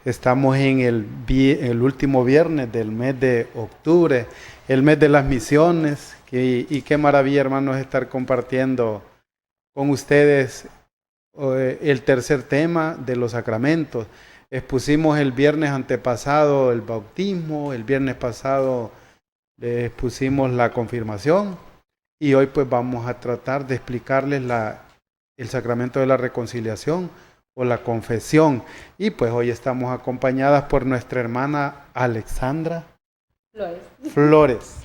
Estamos en el último viernes del mes de octubre, el mes de las misiones, y qué maravilla, hermanos, estar compartiendo con ustedes el tercer tema de los sacramentos. Expusimos el viernes antepasado el bautismo, el viernes pasado expusimos la confirmación y hoy pues vamos a tratar de explicarles el sacramento de la reconciliación o la confesión. Y pues hoy estamos acompañadas por nuestra hermana Alexandra Flores.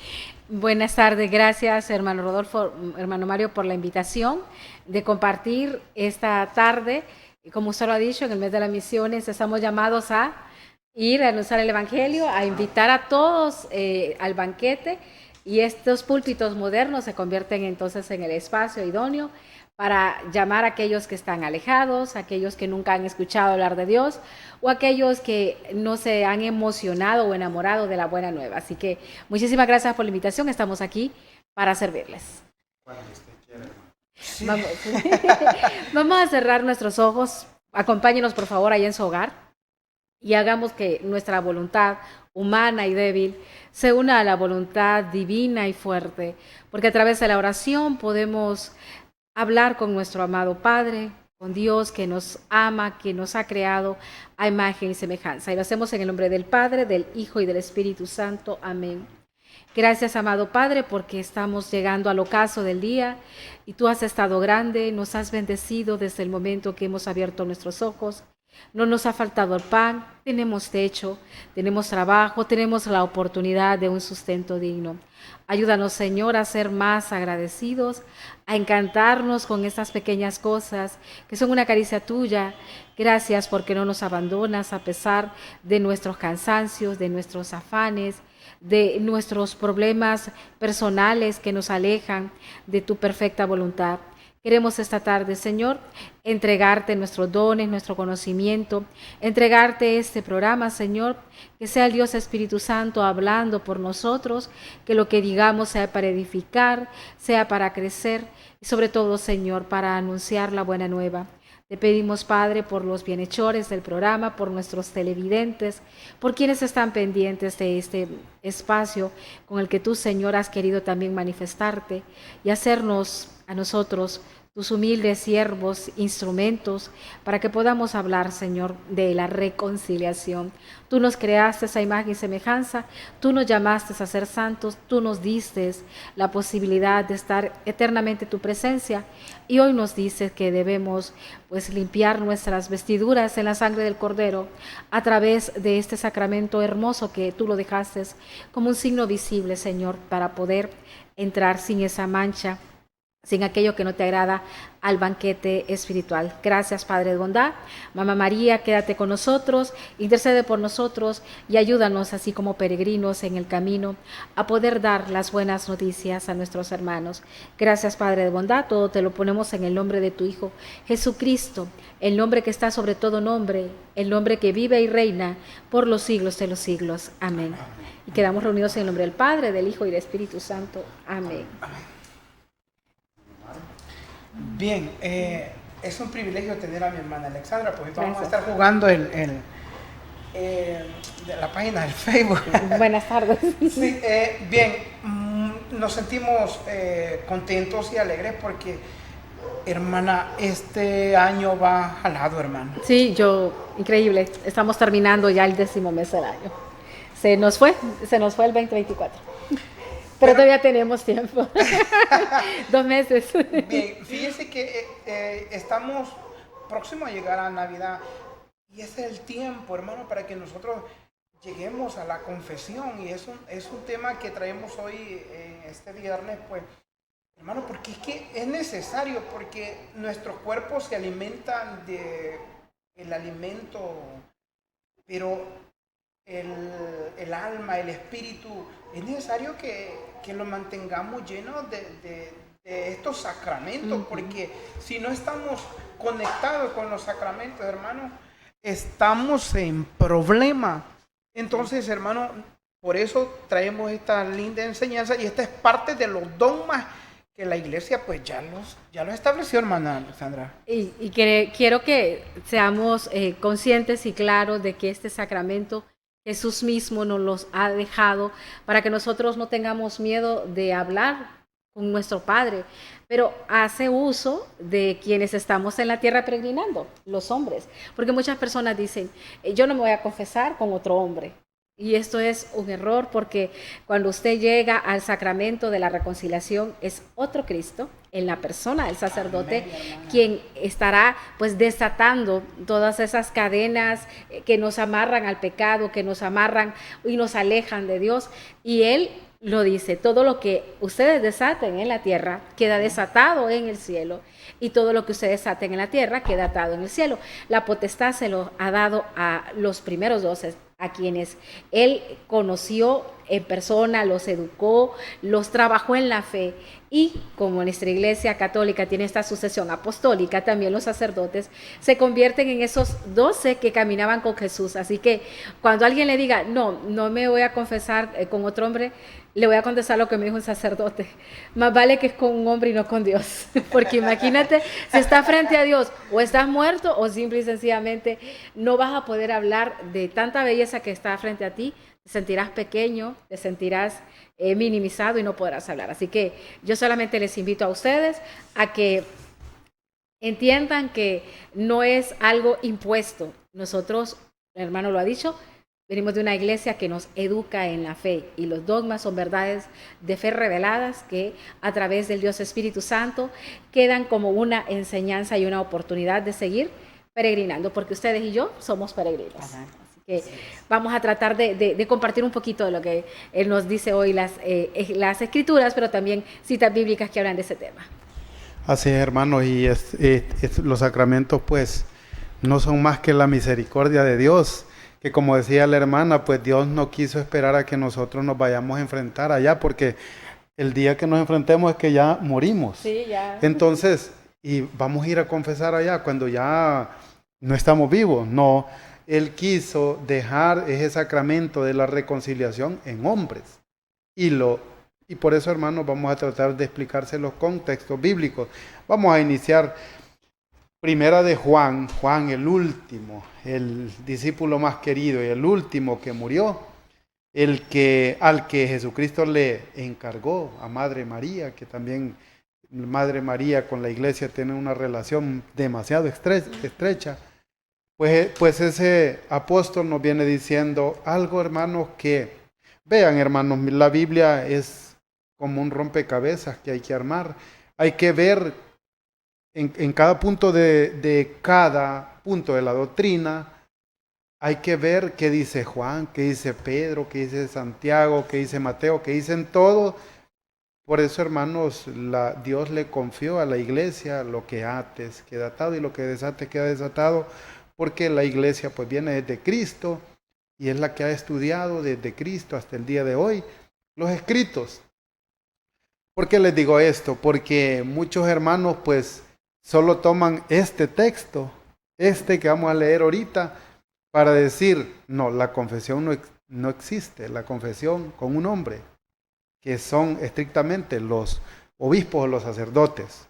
Buenas tardes, gracias hermano Rodolfo, hermano Mario, por la invitación de compartir esta tarde. Como usted lo ha dicho, en el mes de las misiones estamos llamados a ir a anunciar el Evangelio, a invitar a todos al banquete, y estos púlpitos modernos se convierten entonces en el espacio idóneo para llamar a aquellos que están alejados, aquellos que nunca han escuchado hablar de Dios o aquellos que no se han emocionado o enamorado de la buena nueva. Así que muchísimas gracias por la invitación, estamos aquí para servirles. Sí. Vamos a cerrar nuestros ojos, acompáñenos por favor ahí en su hogar y hagamos que nuestra voluntad humana y débil se una a la voluntad divina y fuerte, porque a través de la oración podemos hablar con nuestro amado Padre, con Dios que nos ama, que nos ha creado a imagen y semejanza. Y lo hacemos en el nombre del Padre, del Hijo y del Espíritu Santo. Amén. Gracias, amado Padre, porque estamos llegando al ocaso del día y tú has estado grande, nos has bendecido desde el momento que hemos abierto nuestros ojos. No nos ha faltado el pan, tenemos techo, tenemos trabajo, tenemos la oportunidad de un sustento digno. Ayúdanos, Señor, a ser más agradecidos, a encantarnos con estas pequeñas cosas que son una caricia tuya. Gracias porque no nos abandonas a pesar de nuestros cansancios, de nuestros afanes, de nuestros problemas personales que nos alejan de tu perfecta voluntad. Queremos esta tarde, Señor, entregarte nuestros dones, nuestro conocimiento, entregarte este programa, Señor, que sea el Dios Espíritu Santo hablando por nosotros, que lo que digamos sea para edificar, sea para crecer y sobre todo, Señor, para anunciar la buena nueva. Te pedimos, Padre, por los bienhechores del programa, por nuestros televidentes, por quienes están pendientes de este espacio con el que tú, Señor, has querido también manifestarte y hacernos a nosotros, tus humildes siervos, instrumentos, para que podamos hablar, Señor, de la reconciliación. Tú nos creaste esa imagen y semejanza, tú nos llamaste a ser santos, tú nos diste la posibilidad de estar eternamente en tu presencia y hoy nos dices que debemos pues limpiar nuestras vestiduras en la sangre del Cordero a través de este sacramento hermoso que tú lo dejaste como un signo visible, Señor, para poder entrar sin esa mancha, sin aquello que no te agrada, al banquete espiritual. Gracias, Padre de bondad. Mamá María, quédate con nosotros, intercede por nosotros y ayúdanos, así como peregrinos en el camino, a poder dar las buenas noticias a nuestros hermanos. Gracias, Padre de bondad. Todo te lo ponemos en el nombre de tu Hijo, Jesucristo, el nombre que está sobre todo nombre, el nombre que vive y reina por los siglos de los siglos. Amén. Y quedamos reunidos en el nombre del Padre, del Hijo y del Espíritu Santo. Amén. Bien, es un privilegio tener a mi hermana Alexandra, pues vamos a estar jugando de la página del Facebook. Buenas tardes. Sí, bien, nos sentimos contentos y alegres porque, hermana, este año va jalado, hermano. Sí, increíble, estamos terminando ya el 10º mes del año. Se nos fue el 2024. Pero todavía tenemos tiempo. 2 meses. Bien, fíjense que estamos próximos a llegar a Navidad. Y ese es el tiempo, hermano, para que nosotros lleguemos a la confesión. Y es un tema que traemos hoy en este viernes, pues, hermano, porque es que es necesario, porque nuestros cuerpos se alimentan del alimento, pero el alma, el espíritu, es necesario que lo mantengamos lleno de estos sacramentos, porque si no estamos conectados con los sacramentos, hermano, estamos en problema. Entonces, hermano, por eso traemos esta linda enseñanza y esta es parte de los dogmas que la iglesia pues ya los estableció, hermana Sandra. Quiero que seamos conscientes y claros de que este sacramento Jesús mismo nos los ha dejado para que nosotros no tengamos miedo de hablar con nuestro Padre, pero hace uso de quienes estamos en la tierra peregrinando, los hombres, porque muchas personas dicen, yo no me voy a confesar con otro hombre. Y esto es un error porque cuando usted llega al sacramento de la reconciliación es otro Cristo en la persona del sacerdote. Amén, quien estará pues desatando todas esas cadenas que nos amarran al pecado, que nos amarran y nos alejan de Dios. Y Él lo dice, todo lo que ustedes desaten en la tierra queda desatado en el cielo, y todo lo que ustedes desaten en la tierra queda atado en el cielo. La potestad se lo ha dado a los primeros 12, a quienes Él conoció en persona, los educó, los trabajó en la fe. Y como nuestra iglesia católica tiene esta sucesión apostólica, también los sacerdotes se convierten en esos 12 que caminaban con Jesús. Así que cuando alguien le diga, no me voy a confesar con otro hombre, le voy a contestar lo que me dijo un sacerdote. Más vale que es con un hombre y no con Dios. Porque imagínate, si estás frente a Dios, o estás muerto, o simple y sencillamente no vas a poder hablar de tanta belleza que está frente a ti. Te sentirás pequeño, te sentirás minimizado y no podrás hablar. Así que yo solamente les invito a ustedes a que entiendan que no es algo impuesto. Nosotros, el hermano lo ha dicho, venimos de una iglesia que nos educa en la fe, y los dogmas son verdades de fe reveladas que a través del Dios Espíritu Santo quedan como una enseñanza y una oportunidad de seguir peregrinando, porque ustedes y yo somos peregrinos. Ajá. Que vamos a tratar de compartir un poquito de lo que Él nos dice hoy las Escrituras, pero también citas bíblicas que hablan de ese tema. Así es, hermanos, y los sacramentos pues no son más que la misericordia de Dios, que como decía la hermana, pues Dios no quiso esperar a que nosotros nos vayamos a enfrentar allá, porque el día que nos enfrentemos es que ya morimos. Sí, ya. Entonces, y vamos a ir a confesar allá cuando ya no estamos vivos, no. Él quiso dejar ese sacramento de la reconciliación en hombres. Y por eso, hermanos, vamos a tratar de explicarse los contextos bíblicos. Vamos a iniciar primera de Juan, el último, el discípulo más querido y el último que murió, al que Jesucristo le encargó a Madre María, que también Madre María con la iglesia tiene una relación demasiado estrecha. Pues ese apóstol nos viene diciendo algo, hermanos, que vean, hermanos, la Biblia es como un rompecabezas que hay que armar. Hay que ver en cada punto de cada punto de la doctrina, hay que ver qué dice Juan, qué dice Pedro, qué dice Santiago, qué dice Mateo, qué dicen todos. Por eso, hermanos, Dios le confió a la iglesia lo que ates queda atado y lo que desates queda desatado, porque la iglesia pues viene desde Cristo y es la que ha estudiado desde Cristo hasta el día de hoy los escritos. ¿Por qué les digo esto? Porque muchos hermanos pues solo toman este texto, que vamos a leer ahorita, para decir, no, la confesión no existe, la confesión con un hombre, que son estrictamente los obispos o los sacerdotes,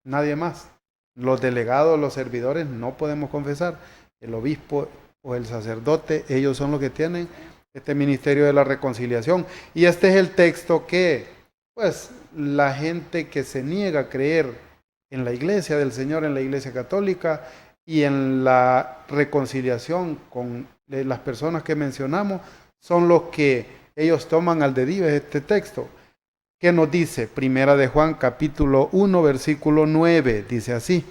nadie más. Los delegados, los servidores, no podemos confesar. El obispo o el sacerdote, ellos son los que tienen este ministerio de la reconciliación. Y este es el texto que, pues, la gente que se niega a creer en la iglesia del Señor, en la iglesia católica y en la reconciliación con las personas que mencionamos, son los que ellos toman al dedillo este texto. ¿Qué nos dice? Primera de Juan, capítulo 1, versículo 9, dice así,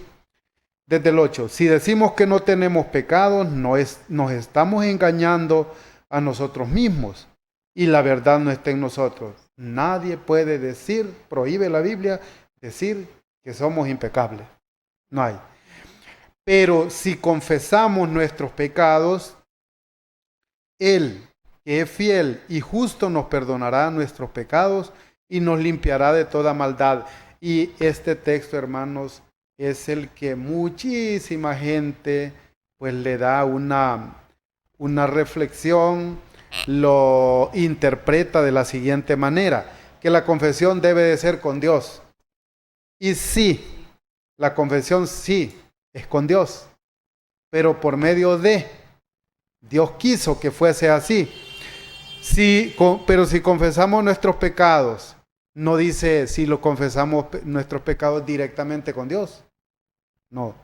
desde el 8, si decimos que no tenemos pecados, nos estamos engañando a nosotros mismos, y la verdad no está en nosotros. Nadie puede decir, prohíbe la Biblia, decir que somos impecables. No hay. Pero si confesamos nuestros pecados, Él, que es fiel y justo, nos perdonará nuestros pecados y nos limpiará de toda maldad. Y este texto, hermanos, es el que muchísima gente pues le da una reflexión, lo interpreta de la siguiente manera, que la confesión debe de ser con Dios. Y sí, la confesión sí, es con Dios, pero por medio de Dios quiso que fuese así. Sí, pero si confesamos nuestros pecados, no dice si lo confesamos nuestros pecados directamente con Dios. No.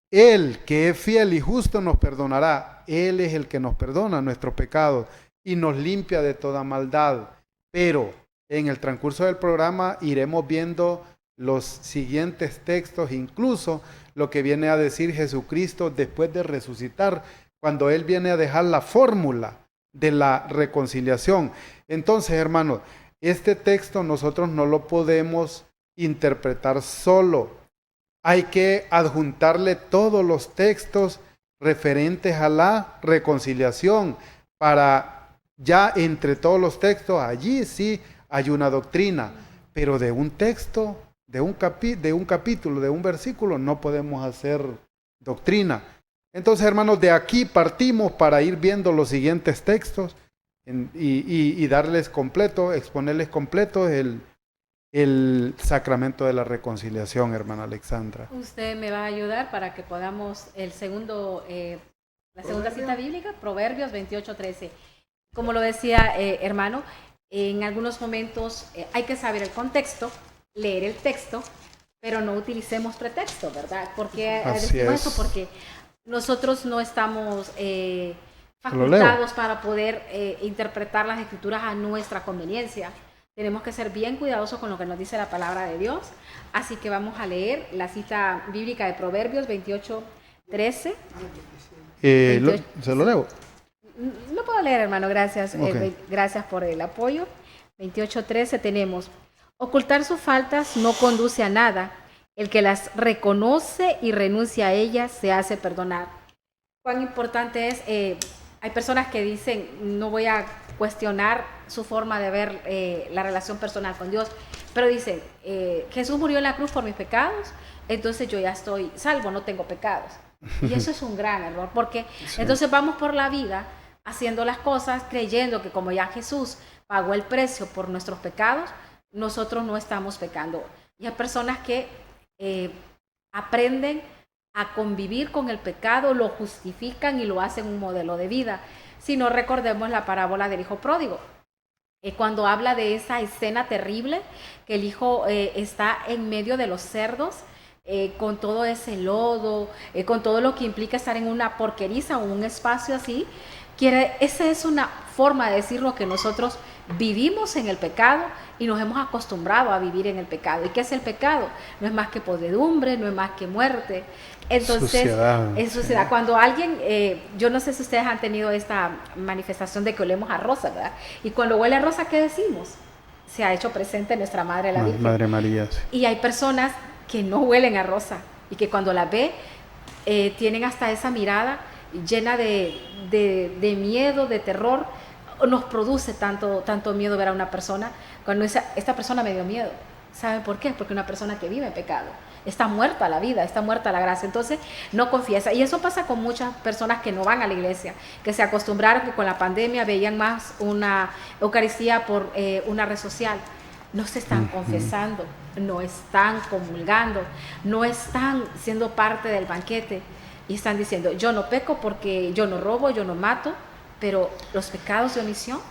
Él, que es fiel y justo, nos perdonará. Él es el que nos perdona nuestros pecados y nos limpia de toda maldad. Pero en el transcurso del programa iremos viendo los siguientes textos, incluso lo que viene a decir Jesucristo después de resucitar, cuando Él viene a dejar la fórmula de la reconciliación. Entonces, hermanos, este texto nosotros no lo podemos interpretar solo. Hay que adjuntarle todos los textos referentes a la reconciliación para ya entre todos los textos, allí sí hay una doctrina, pero de un texto, de un capítulo, de un versículo, no podemos hacer doctrina. Entonces, hermanos, de aquí partimos para ir viendo los siguientes textos y darles completo, exponerles completo el sacramento de la reconciliación, hermana Alexandra. Usted me va a ayudar para que podamos la segunda cita bíblica, Proverbios 28:13. Como lo decía, hermano, en algunos momentos hay que saber el contexto, leer el texto, pero no utilicemos pretexto, ¿verdad? Porque decimos eso porque nosotros no estamos facultados para poder interpretar las escrituras a nuestra conveniencia. Tenemos que ser bien cuidadosos con lo que nos dice la palabra de Dios. Así que vamos a leer la cita bíblica de Proverbios 28:13. ¿Se lo leo? Lo puedo leer, hermano, gracias. Okay. Gracias por el apoyo. 28:13 tenemos: ocultar sus faltas no conduce a nada. El que las reconoce y renuncia a ellas se hace perdonar. Cuán importante es, hay personas que dicen, no voy a cuestionar su forma de ver la relación personal con Dios, pero dicen, Jesús murió en la cruz por mis pecados, entonces yo ya estoy salvo, no tengo pecados. Y eso es un gran error, porque sí. Entonces vamos por la vida haciendo las cosas creyendo que como ya Jesús pagó el precio por nuestros pecados, nosotros no estamos pecando. Y hay personas que aprenden a convivir con el pecado, lo justifican y lo hacen un modelo de vida. Si no, recordemos la parábola del hijo pródigo, cuando habla de esa escena terrible, que el hijo está en medio de los cerdos, con todo ese lodo, con todo lo que implica estar en una porqueriza o un espacio así. Esa es una forma de decirlo, que nosotros vivimos en el pecado y nos hemos acostumbrado a vivir en el pecado. ¿Y qué es el pecado? No es más que podredumbre, no es más que muerte. Entonces, suciedad. Es suciedad. Cuando alguien, yo no sé si ustedes han tenido esta manifestación de que olemos a rosa, ¿verdad? Y cuando huele a rosa, ¿qué decimos? Se ha hecho presente nuestra Madre la Virgen. Madre María, sí. Y hay personas que no huelen a rosa y que cuando la ve, tienen hasta esa mirada llena de miedo, de terror. Nos produce tanto miedo ver a una persona cuando esta persona me dio miedo. ¿Saben por qué? Porque una persona que vive en pecado está muerta la vida, está muerta la gracia, entonces no confiesa. Y eso pasa con muchas personas que no van a la iglesia, que se acostumbraron, que con la pandemia veían más una Eucaristía por una red social. No se están confesando, no están comulgando, no están siendo parte del banquete y están diciendo, yo no peco porque yo no robo, yo no mato. Pero los pecados de omisión,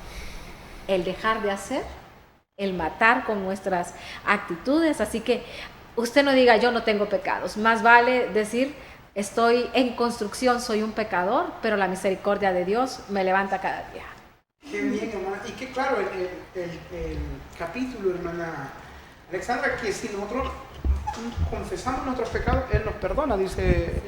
el dejar de hacer, el matar con nuestras actitudes. Así que usted no diga, yo no tengo pecados. Más vale decir, estoy en construcción, soy un pecador, pero la misericordia de Dios me levanta cada día. Qué bien, hermana. Y que claro, el capítulo, hermana Alexandra, que si nosotros confesamos nuestros pecados, Él nos perdona, dice...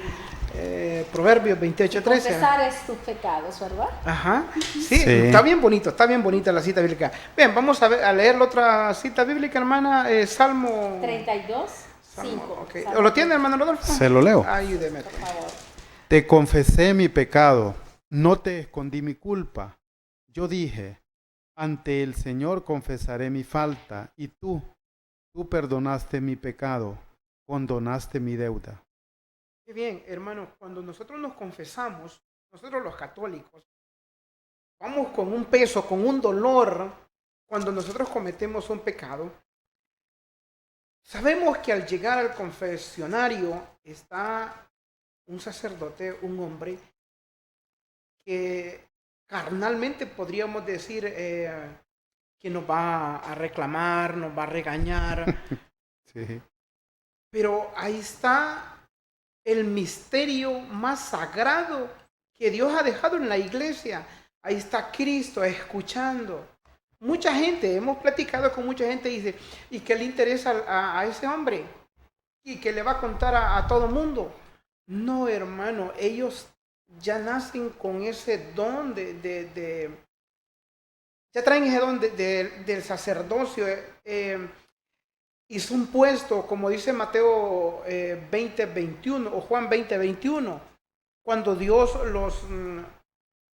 Proverbios 28:13. Confesar es tus pecados, ¿verdad? Ajá. Sí, está bien bonita la cita bíblica. Bien, vamos a leer la otra cita bíblica, hermana, Salmo 32:5. Okay. ¿Lo tiene, hermano Rodolfo? Se lo leo. Ayúdeme. Por favor. Te confesé mi pecado, no te escondí mi culpa. Yo dije, ante el Señor confesaré mi falta, y tú perdonaste mi pecado, condonaste mi deuda. Qué bien, hermano, cuando nosotros nos confesamos, nosotros los católicos, vamos con un peso, con un dolor, cuando nosotros cometemos un pecado, Sabemos que al llegar al confesionario está un sacerdote, un hombre, que carnalmente podríamos decir que nos va a reclamar, nos va a regañar, Sí, pero ahí está el misterio más sagrado que Dios ha dejado en la iglesia. Ahí está Cristo escuchando. Mucha gente, hemos platicado con mucha gente y dice, ¿y qué le interesa a ese hombre? ¿Y qué le va a contar a todo mundo? No, hermano, ellos ya nacen con ese don ya traen ese don del sacerdocio. Y son puestos, como dice Mateo 20:21 o Juan 20:21, cuando Dios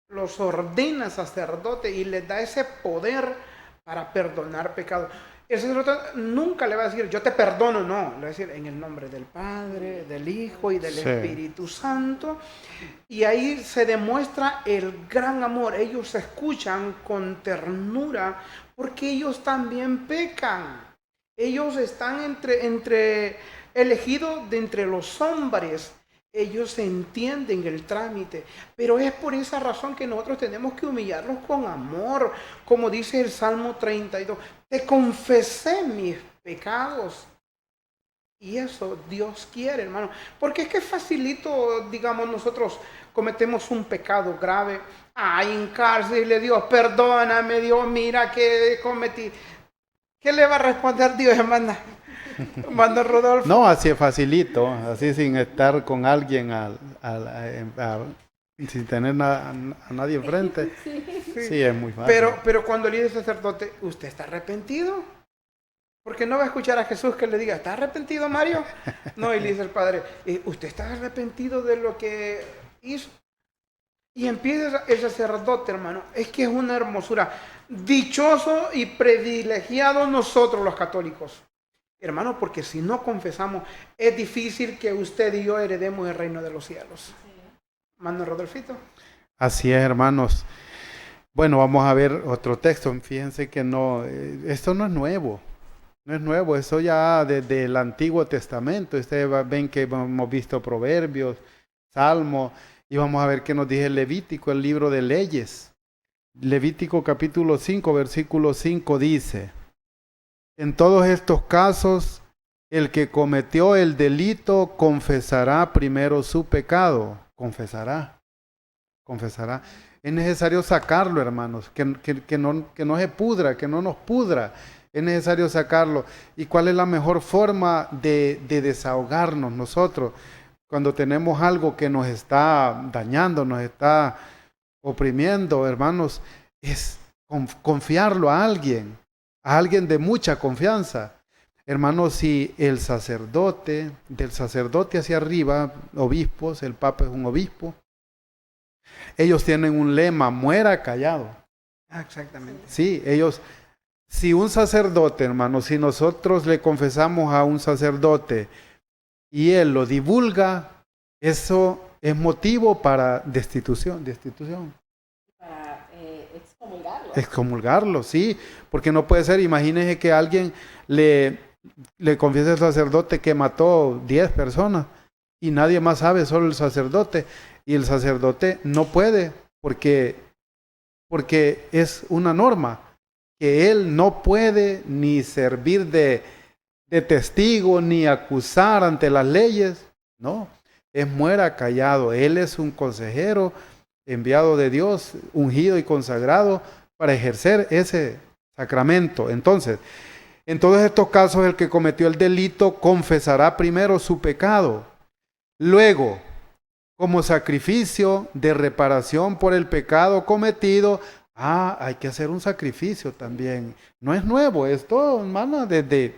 los ordena sacerdote y les da ese poder para perdonar pecados. El sacerdote nunca le va a decir, yo te perdono, no, le va a decir en el nombre del Padre, del Hijo y del sí, Espíritu Santo. Y ahí se demuestra el gran amor. Ellos escuchan con ternura porque ellos también pecan. Ellos están entre elegidos de entre los hombres. Ellos entienden el trámite, pero es por esa razón que nosotros tenemos que humillarlos con amor, como dice el Salmo 32. Te confesé mis pecados. Y eso Dios quiere, hermano. Porque es que facilito, digamos, nosotros cometemos un pecado grave. Ay, en cárcel, Dios, perdóname, Dios, mira que cometí. ¿Qué le va a responder Dios, hermana? Hermano Rodolfo. no, así es facilito, así sin estar con alguien, sin tener a nadie enfrente. Sí, es muy fácil. Pero cuando le dice el sacerdote, ¿usted está arrepentido? Porque no va a escuchar a Jesús que le diga, ¿está arrepentido, Mario? No, y le dice el padre, ¿usted está arrepentido de lo que hizo? Y empieza el sacerdote, hermano. Es que es una hermosura. Dichoso y privilegiado nosotros los católicos. Hermano, porque si no confesamos, es difícil que usted y yo heredemos el reino de los cielos. Hermano Rodolfito. Así es, hermanos. Bueno, vamos a ver otro texto. Fíjense que no, esto no es nuevo. No es nuevo, eso ya desde el Antiguo Testamento. Ustedes ven que hemos visto Proverbios, Salmos, y vamos a ver qué nos dice Levítico, el libro de Leyes. Levítico capítulo 5, versículo 5 dice: en todos estos casos, el que cometió el delito confesará primero su pecado. Confesará. Es necesario sacarlo, hermanos, que no se pudra, que no nos pudra. Es necesario sacarlo. ¿Y cuál es la mejor forma de desahogarnos nosotros cuando tenemos algo que nos está dañando, nos está oprimiendo, hermanos? Es confiarlo a alguien de mucha confianza. Hermanos, si el sacerdote, del sacerdote hacia arriba, obispos, el Papa es un obispo, ellos tienen un lema: muera callado. Exactamente. Sí, ellos, si un sacerdote, hermano, si nosotros le confesamos a un sacerdote y él lo divulga, eso es motivo para destitución. Para excomulgarlo. Excomulgarlo, sí, porque no puede ser. Imagínese que alguien le confiese al sacerdote que mató 10 personas y nadie más sabe, solo el sacerdote, y el sacerdote no puede porque es una norma que él no puede ni servir de testigo ni acusar ante las leyes. No, es muera callado. Él es un consejero enviado de Dios, ungido y consagrado para ejercer ese sacramento. Entonces, en todos estos casos, el que cometió el delito confesará primero su pecado. Luego, como sacrificio de reparación por el pecado cometido, hay que hacer un sacrificio también. No es nuevo esto, hermano, desde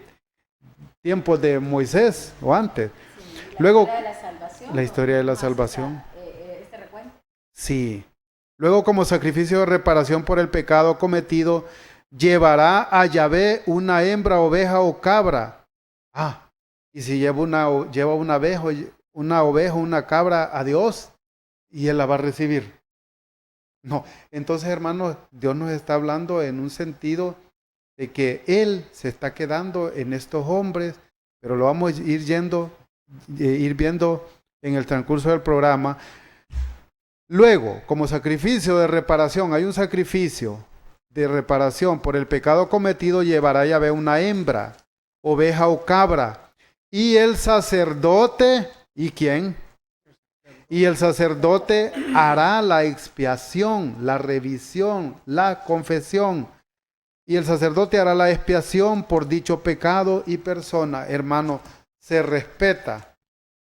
tiempos de Moisés o antes. Sí, luego, la historia de la salvación. Este recuento. Sí. Luego, como sacrificio de reparación por el pecado cometido, llevará a Yahvé una hembra, oveja o cabra. Y si lleva una oveja, una cabra a Dios, y él la va a recibir. No, entonces, hermanos, Dios nos está hablando en un sentido de que Él se está quedando en estos hombres pero lo vamos a ir viendo en el transcurso del programa. Luego, como sacrificio de reparación, hay un sacrificio de reparación por el pecado cometido, llevará Yahvé una hembra, oveja o cabra, y el sacerdote, ¿y quién? Y el sacerdote hará la expiación, la revisión, la confesión. Y el sacerdote hará la expiación por dicho pecado y persona. Hermano, se respeta.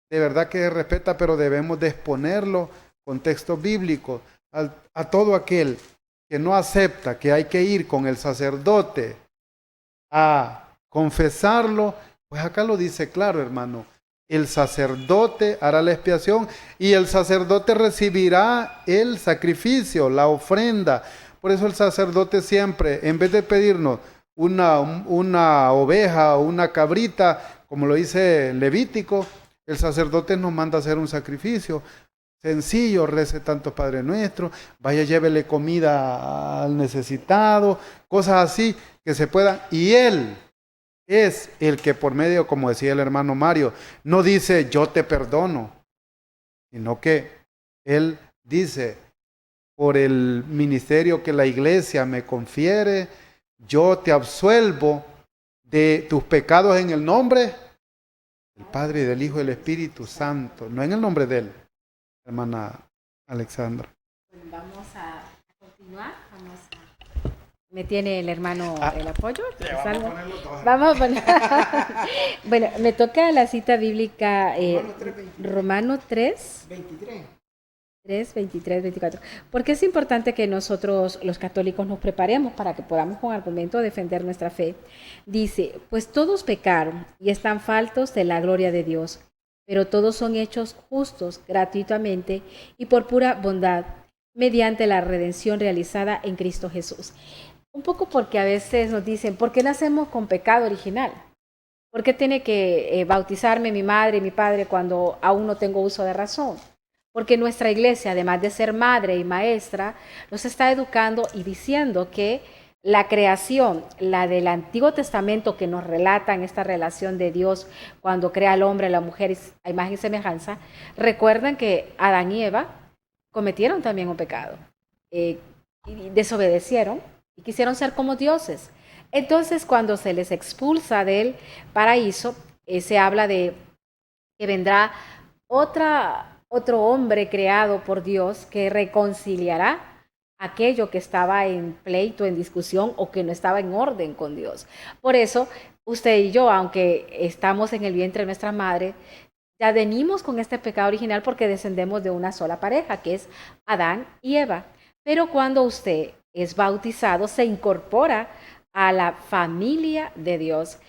De verdad que se respeta, pero debemos de exponerlo con textos bíblicos a todo aquel que no acepta que hay que ir con el sacerdote a confesarlo. Pues acá lo dice claro, hermano. El sacerdote hará la expiación y el sacerdote recibirá el sacrificio, la ofrenda. Por eso el sacerdote siempre, en vez de pedirnos una oveja o una cabrita, como lo dice Levítico, el sacerdote nos manda a hacer un sacrificio sencillo, rece tantos Padre Nuestro, vaya, llévele comida al necesitado, cosas así que se puedan. Y él es el que por medio, como decía el hermano Mario, no dice yo te perdono, sino que él dice, por el ministerio que la iglesia me confiere, yo te absuelvo de tus pecados en el nombre del Padre y del Hijo y del Espíritu Santo, no en el nombre de él, hermana Alexandra. Vamos a continuar. ¿Me tiene el hermano el apoyo? Vamos a poner. Bueno, me toca la cita bíblica Romano 3, 23, 24. Porque es importante que nosotros los católicos nos preparemos para que podamos con argumento defender nuestra fe. Dice, pues todos pecaron y están faltos de la gloria de Dios, pero todos son hechos justos gratuitamente y por pura bondad, mediante la redención realizada en Cristo Jesús. Un poco porque a veces nos dicen, ¿por qué nacemos con pecado original? ¿Por qué tiene que bautizarme mi madre y mi padre cuando aún no tengo uso de razón? Porque nuestra iglesia, además de ser madre y maestra, nos está educando y diciendo que la creación, la del Antiguo Testamento que nos relata en esta relación de Dios cuando crea al hombre, a la mujer a imagen y semejanza, recuerden que Adán y Eva cometieron también un pecado, y desobedecieron y quisieron ser como dioses. Entonces, cuando se les expulsa del paraíso, se habla de que vendrá otro hombre creado por Dios que reconciliará aquello que estaba en pleito, en discusión o que no estaba en orden con Dios. Por eso, usted y yo, aunque estamos en el vientre de nuestra madre, ya venimos con este pecado original porque descendemos de una sola pareja, que es Adán y Eva. Pero cuando usted es bautizado, se incorpora a la familia de Dios.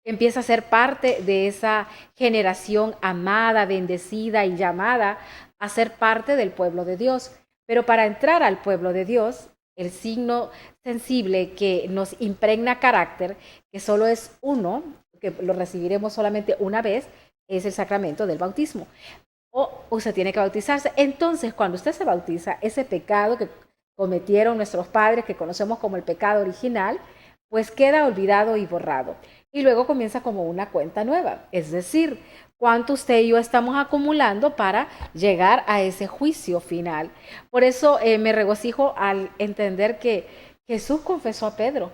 Empieza a ser parte de esa generación amada, bendecida y llamada a ser parte del pueblo de Dios. Pero para entrar al pueblo de Dios, el signo sensible que nos impregna carácter, que solo es uno, que lo recibiremos solamente una vez, es el sacramento del bautismo. O usted tiene que bautizarse. Entonces, cuando usted se bautiza, ese pecado que cometieron nuestros padres, que conocemos como el pecado original, pues queda olvidado y borrado. Y luego comienza como una cuenta nueva. Es decir, cuánto usted y yo estamos acumulando para llegar a ese juicio final. Por eso me regocijo al entender que Jesús confesó a Pedro.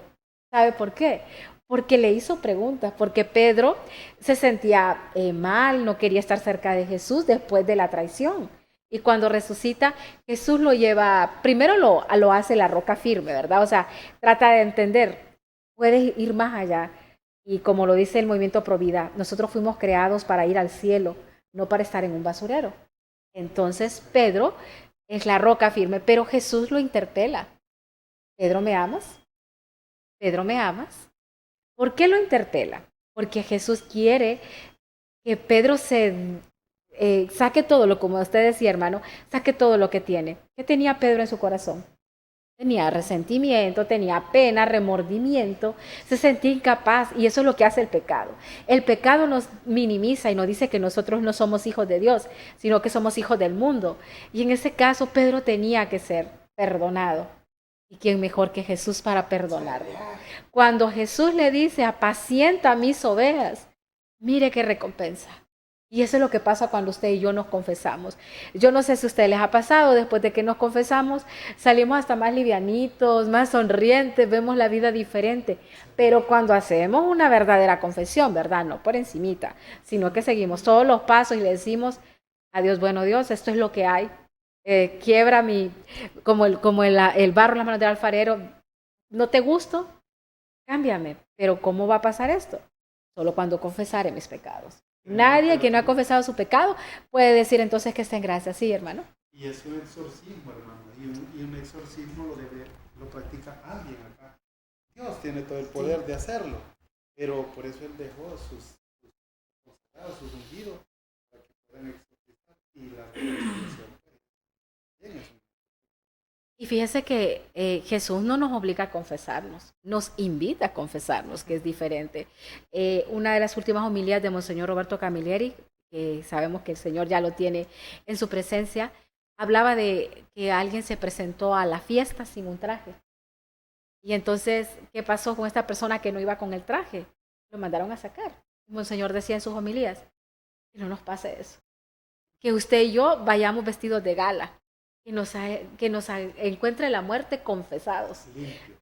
¿Sabe por qué? Porque le hizo preguntas, porque Pedro se sentía mal, no quería estar cerca de Jesús después de la traición. Y cuando resucita, Jesús lo lleva, primero lo hace la roca firme, ¿verdad? O sea, trata de entender, puedes ir más allá. Y como lo dice el movimiento Provida, nosotros fuimos creados para ir al cielo, no para estar en un basurero. Entonces, Pedro es la roca firme, pero Jesús lo interpela. ¿Pedro, me amas? ¿Pedro, me amas? ¿Por qué lo interpela? Porque Jesús quiere que Pedro saque todo lo, como usted decía, hermano, saque todo lo que tiene. ¿Qué tenía Pedro en su corazón? Tenía resentimiento, tenía pena, remordimiento, se sentía incapaz, y eso es lo que hace el pecado. El pecado nos minimiza y nos dice que nosotros no somos hijos de Dios, sino que somos hijos del mundo. Y en ese caso Pedro tenía que ser perdonado. ¿Y quién mejor que Jesús para perdonarlo? Cuando Jesús le dice, apacienta mis ovejas, mire qué recompensa. Y eso es lo que pasa cuando usted y yo nos confesamos. Yo no sé si a ustedes les ha pasado, después de que nos confesamos, salimos hasta más livianitos, más sonrientes, vemos la vida diferente. Pero cuando hacemos una verdadera confesión, ¿verdad? No por encimita, sino que seguimos todos los pasos y le decimos a Dios, bueno Dios, esto es lo que hay. Quiebra el barro en las manos del alfarero. ¿No te gusto? Cámbiame. Pero ¿cómo va a pasar esto? Solo cuando confesaré mis pecados. Nadie que no ha confesado su pecado puede decir entonces que está en gracia. Sí, hermano. Y es un exorcismo, hermano. Y un exorcismo lo practica alguien acá. Dios tiene todo el poder de hacerlo. Pero por eso Él dejó sus ungidos para que puedan exorcizar. Y la exorcización también es un... Y fíjese que Jesús no nos obliga a confesarnos, nos invita a confesarnos, que es diferente. Una de las últimas homilías de Monseñor Roberto Camilleri, que sabemos que el Señor ya lo tiene en su presencia, hablaba de que alguien se presentó a la fiesta sin un traje. Y entonces, ¿qué pasó con esta persona que no iba con el traje? Lo mandaron a sacar. Monseñor decía en sus homilías, que no nos pase eso. Que usted y yo vayamos vestidos de gala. Que nos encuentre la muerte confesados.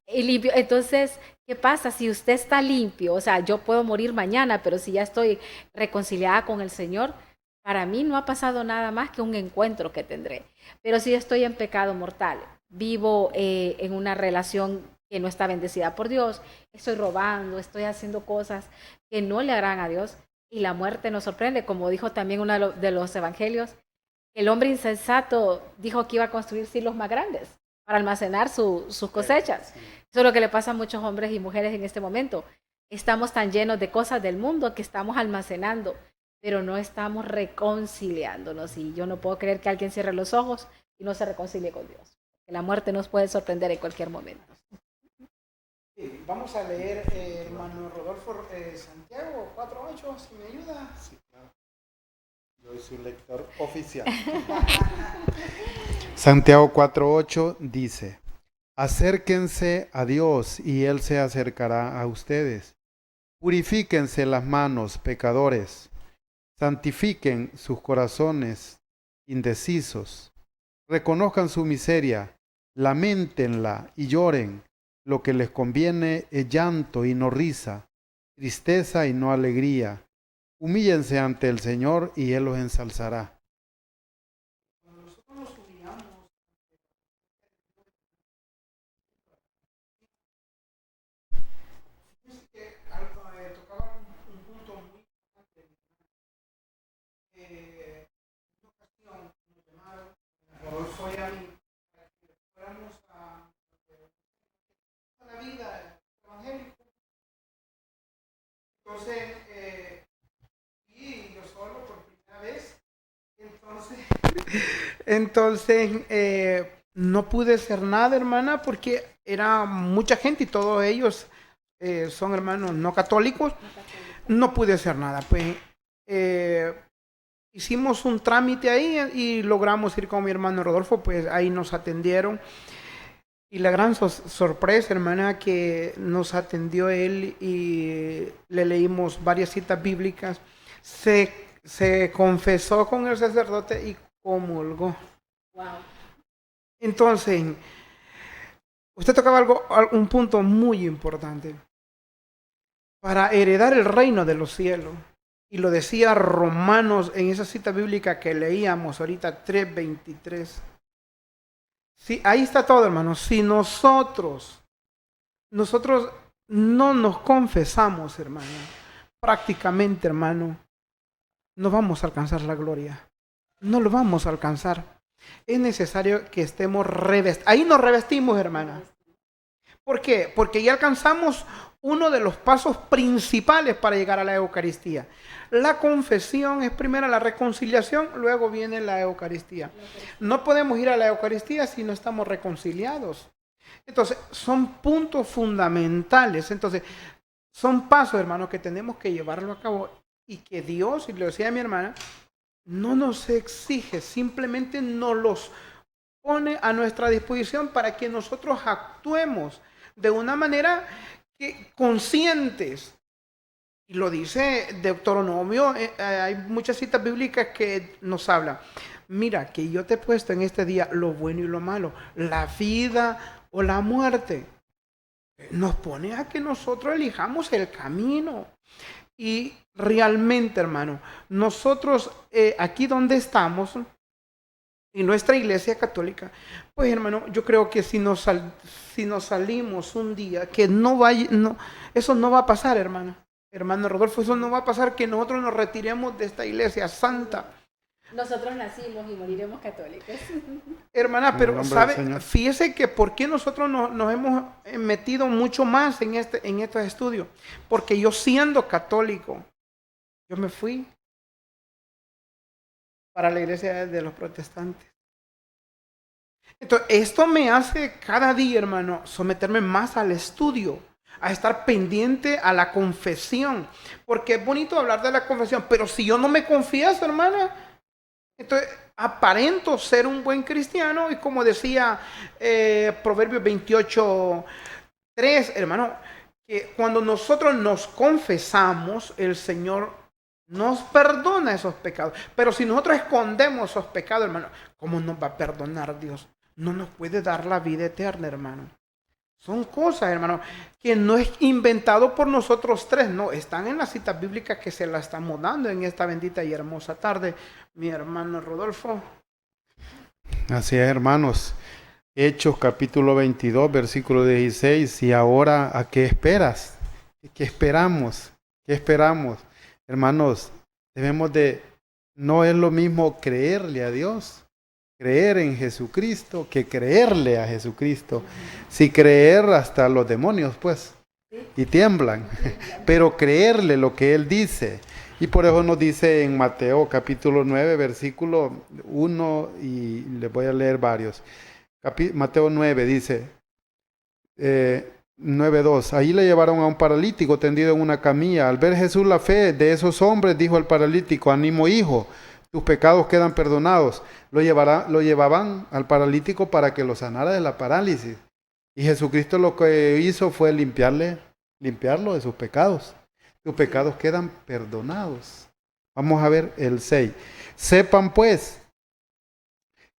Limpio. Entonces, ¿qué pasa? Si usted está limpio, o sea, yo puedo morir mañana, pero si ya estoy reconciliada con el Señor, para mí no ha pasado nada más que un encuentro que tendré. Pero si estoy en pecado mortal, vivo en una relación que no está bendecida por Dios, estoy robando, estoy haciendo cosas que no le harán a Dios, y la muerte nos sorprende, como dijo también uno de los evangelios. El hombre insensato dijo que iba a construir silos más grandes para almacenar sus cosechas. Eso es lo que le pasa a muchos hombres y mujeres en este momento. Estamos tan llenos de cosas del mundo que estamos almacenando, pero no estamos reconciliándonos. Y yo no puedo creer que alguien cierre los ojos y no se reconcilie con Dios. Que la muerte nos puede sorprender en cualquier momento. Sí, vamos a leer, hermano Rodolfo, Santiago 4:8, si me ayuda. Sí, claro. Yo soy su lector oficial. Santiago 4:8 dice: acérquense a Dios y Él se acercará a ustedes. Purifíquense las manos, pecadores. Santifiquen sus corazones indecisos. Reconozcan su miseria, lamentenla y lloren. Lo que les conviene es llanto y no risa, tristeza y no alegría. Humíllense ante el Señor y Él los ensalzará. Cuando nosotros nos humillamos, fíjense que tocaba un punto muy importante. En una ocasión nos llamaron, Rodolfo y a mí, para que fuéramos a la vida evangélica. Entonces, y yo solo por primera vez. Entonces no pude hacer nada, hermana, porque era mucha gente y todos ellos son hermanos no católicos. No pude hacer nada. Pues hicimos un trámite ahí y logramos ir con mi hermano Rodolfo, pues ahí nos atendieron. Y la gran sorpresa, hermana, que nos atendió él y le leímos varias citas bíblicas. Se confesó con el sacerdote y comulgó. Wow. Entonces, usted tocaba un punto muy importante. Para heredar el reino de los cielos, y lo decía Romanos en esa cita bíblica que leíamos ahorita, 3:23. Sí, ahí está todo, hermanos. Si nosotros no nos confesamos, hermano, prácticamente, hermano, no vamos a alcanzar la gloria. No lo vamos a alcanzar. Es necesario que estemos revestidos. Ahí nos revestimos, hermana. ¿Por qué? Porque ya alcanzamos uno de los pasos principales para llegar a la Eucaristía. La confesión es primero la reconciliación, luego viene la Eucaristía. No podemos ir a la Eucaristía si no estamos reconciliados. Entonces, son puntos fundamentales. Entonces, son pasos, hermanos, que tenemos que llevarlo a cabo y que Dios, y le decía a mi hermana, no nos exige, simplemente nos los pone a nuestra disposición para que nosotros actuemos de una manera conscientes Y lo dice Deuteronomio, hay muchas citas bíblicas que nos hablan. Mira, que yo te he puesto en este día lo bueno y lo malo, la vida o la muerte. Nos pone a que nosotros elijamos el camino. Y realmente, hermano, nosotros aquí donde estamos, en nuestra iglesia católica, pues hermano, yo creo que si nos salimos un día, que eso no va a pasar, hermano. Hermano Rodolfo, eso no va a pasar, que nosotros nos retiremos de esta iglesia santa. Nosotros nacimos y moriremos católicos. Hermana, pero ¿sabe? Fíjese que por qué nosotros nos hemos metido mucho más en estos estudios. Porque yo siendo católico, yo me fui para la iglesia de los protestantes. Entonces, esto me hace cada día, hermano, someterme más al estudio, a estar pendiente a la confesión. Porque es bonito hablar de la confesión, pero si yo no me confieso, hermana, entonces aparento ser un buen cristiano. Y como decía Proverbios 28:3, hermano, que cuando nosotros nos confesamos, el Señor nos perdona esos pecados. Pero si nosotros escondemos esos pecados, hermano, ¿cómo nos va a perdonar Dios? No nos puede dar la vida eterna, hermano. Son cosas, hermano, que no es inventado por nosotros tres, no, están en las citas bíblicas que se las estamos dando en esta bendita y hermosa tarde, mi hermano Rodolfo. Así es, hermanos. Hechos capítulo 22, versículo 16. Y ahora, ¿a qué esperas? ¿Qué esperamos? ¿Qué esperamos? Hermanos, no es lo mismo creerle a Dios, creer en Jesucristo, que creerle a Jesucristo. Si creer, hasta los demonios, pues, y tiemblan. Pero creerle lo que Él dice. Y por eso nos dice en Mateo capítulo 9, versículo 1, y les voy a leer varios. Mateo 9 dice, 9:2, ahí le llevaron a un paralítico tendido en una camilla. Al ver Jesús la fe de esos hombres, dijo al paralítico, ánimo hijo, tus pecados quedan perdonados. Lo llevaban al paralítico para que lo sanara de la parálisis. Y Jesucristo lo que hizo fue limpiarlo de sus pecados. Tus pecados quedan perdonados. Vamos a ver el 6. Sepan pues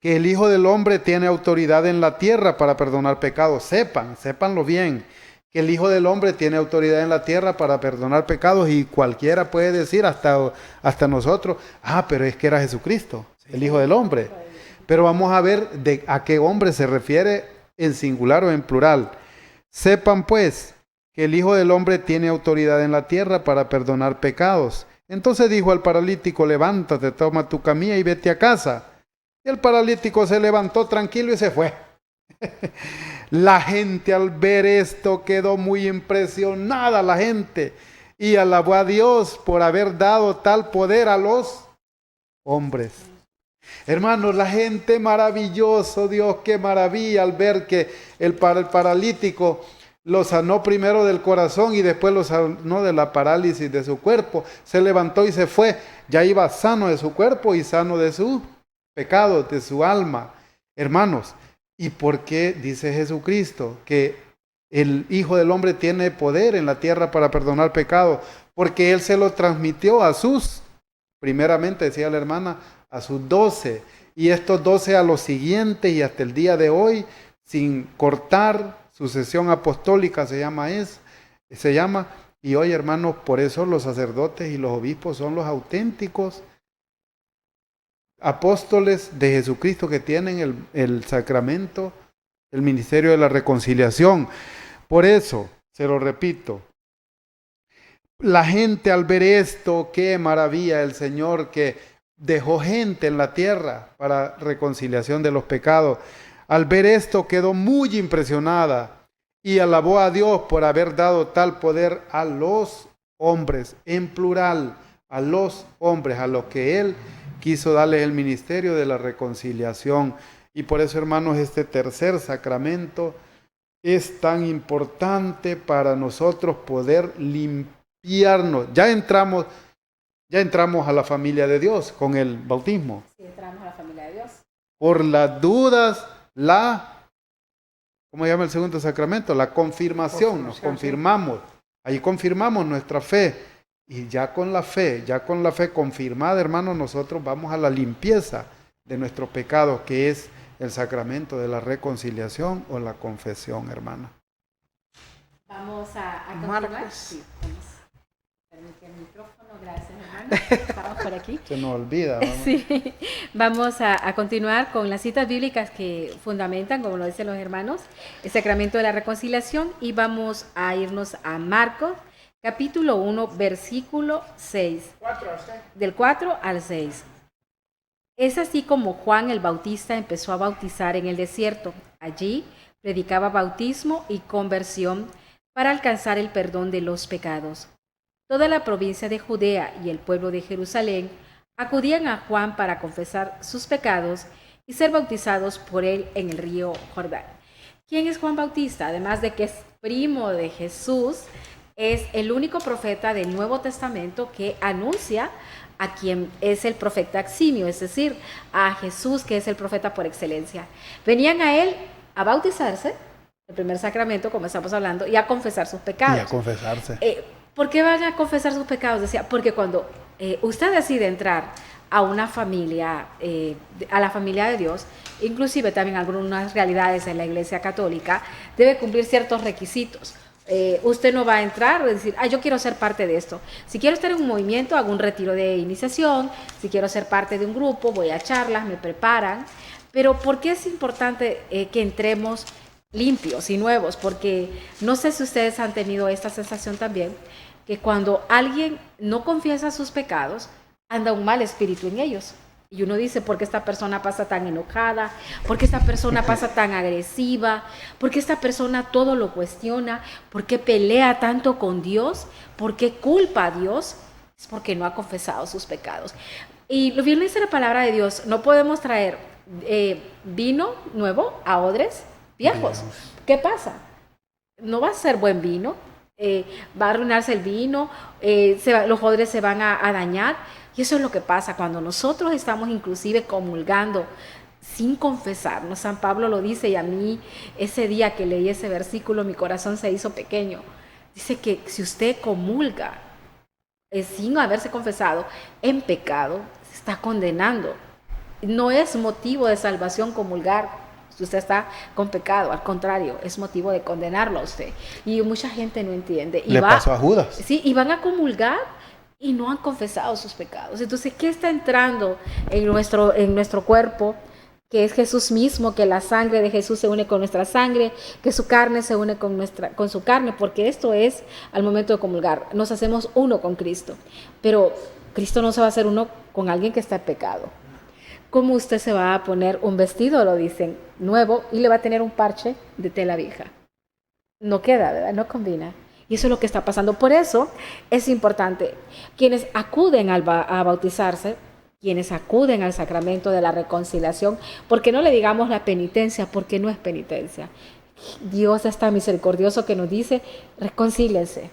que el Hijo del Hombre tiene autoridad en la tierra para perdonar pecados. Sépanlo bien, que el Hijo del Hombre tiene autoridad en la tierra para perdonar pecados, y cualquiera puede decir, hasta nosotros, pero es que era Jesucristo, el Hijo del Hombre. Pero vamos a ver a qué hombre se refiere en singular o en plural. Sepan pues que el Hijo del Hombre tiene autoridad en la tierra para perdonar pecados. Entonces dijo al paralítico, levántate, toma tu camilla y vete a casa. Y el paralítico se levantó tranquilo y se fue. La gente al ver esto quedó muy impresionada, la gente, y alabó a Dios por haber dado tal poder a los hombres. Hermanos, la gente, maravilloso Dios, qué maravilla al ver que el paralítico lo sanó primero del corazón y después lo sanó de la parálisis de su cuerpo. Se levantó y se fue. Ya iba sano de su cuerpo y sano de su pecado, de su alma. Hermanos, ¿y por qué dice Jesucristo que el Hijo del Hombre tiene poder en la tierra para perdonar pecados? Porque Él se lo transmitió primeramente decía la hermana, a sus 12, y estos 12 a los siguientes, y hasta el día de hoy, sin cortar, sucesión apostólica se llama, y hoy, hermanos, por eso los sacerdotes y los obispos son los auténticos apóstoles de Jesucristo que tienen el sacramento, el ministerio de la reconciliación. Por eso, se lo repito, la gente al ver esto, qué maravilla el Señor que dejó gente en la tierra para reconciliación de los pecados. Al ver esto quedó muy impresionada y alabó a Dios por haber dado tal poder a los hombres, en plural, a los hombres, a los que Él quiso darles el ministerio de la reconciliación. Y por eso, hermanos, este tercer sacramento es tan importante para nosotros poder limpiarnos. Ya entramos a la familia de Dios con el bautismo. Sí, entramos a la familia de Dios. Por las dudas, ¿cómo se llama el segundo sacramento? La confirmación. Nos confirmamos. Ahí confirmamos nuestra fe. Y ya con la fe confirmada, hermano, nosotros vamos a la limpieza de nuestro pecado, que es el sacramento de la reconciliación o la confesión, hermano. Vamos a Marcos. continuar. Sí, vamos. Permíteme el micrófono, gracias, hermano. Estamos por aquí. Se nos olvida. Vamos. Sí, vamos a continuar con las citas bíblicas que fundamentan, como lo dicen los hermanos, el sacramento de la reconciliación, y vamos a irnos a Marcos, capítulo 1, versículo 6, 4 a 6. del 4 al 6. Es así como Juan el Bautista empezó a bautizar en el desierto. Allí predicaba bautismo y conversión para alcanzar el perdón de los pecados. Toda la provincia de Judea y el pueblo de Jerusalén acudían a Juan para confesar sus pecados y ser bautizados por él en el río Jordán. ¿Quién es Juan Bautista? Además de que es primo de Jesús, es el único profeta del Nuevo Testamento que anuncia a quien es el profeta eximio, es decir, a Jesús, que es el profeta por excelencia. Venían a él a bautizarse, el primer sacramento, como estamos hablando, y a confesar sus pecados. Y a confesarse. ¿Por qué van a confesar sus pecados? Decía, porque cuando usted decide entrar a una familia, a la familia de Dios, inclusive también algunas realidades en la Iglesia Católica, debe cumplir ciertos requisitos. Usted no va a entrar y decir, yo quiero ser parte de esto. Si quiero estar en un movimiento, hago un retiro de iniciación. Si quiero ser parte de un grupo, voy a charlas, me preparan. Pero ¿por qué es importante que entremos limpios y nuevos? Porque no sé si ustedes han tenido esta sensación también, que cuando alguien no confiesa sus pecados, anda un mal espíritu en ellos. Y uno dice, ¿por qué esta persona pasa tan enojada? ¿Por qué esta persona pasa tan agresiva? ¿Por qué esta persona todo lo cuestiona? ¿Por qué pelea tanto con Dios? ¿Por qué culpa a Dios? Es porque no ha confesado sus pecados. Y lo bien dice la palabra de Dios, no podemos traer vino nuevo a odres viejos. ¿Qué pasa? No va a ser buen vino, va a arruinarse el vino, los odres se van a dañar. Y eso es lo que pasa cuando nosotros estamos inclusive comulgando sin confesarnos. San Pablo lo dice, y a mí ese día que leí ese versículo mi corazón se hizo pequeño. Dice que si usted comulga sin haberse confesado en pecado, se está condenando. No es motivo de salvación comulgar si usted está con pecado, al contrario, es motivo de condenarlo a usted. Y mucha gente no entiende. Y pasó a Judas. Sí, y van a comulgar y no han confesado sus pecados. Entonces, ¿qué está entrando en nuestro cuerpo? Que es Jesús mismo, que la sangre de Jesús se une con nuestra sangre, que su carne se une con su carne, porque esto es al momento de comulgar. Nos hacemos uno con Cristo, pero Cristo no se va a hacer uno con alguien que está en pecado. ¿Cómo usted se va a poner un vestido, lo dicen, nuevo, y le va a tener un parche de tela vieja? No queda, ¿verdad? No combina. Y eso es lo que está pasando. Por eso es importante, quienes acuden a bautizarse, quienes acuden al sacramento de la reconciliación, porque no le digamos la penitencia, porque no es penitencia. Dios es tan misericordioso que nos dice, reconcílense.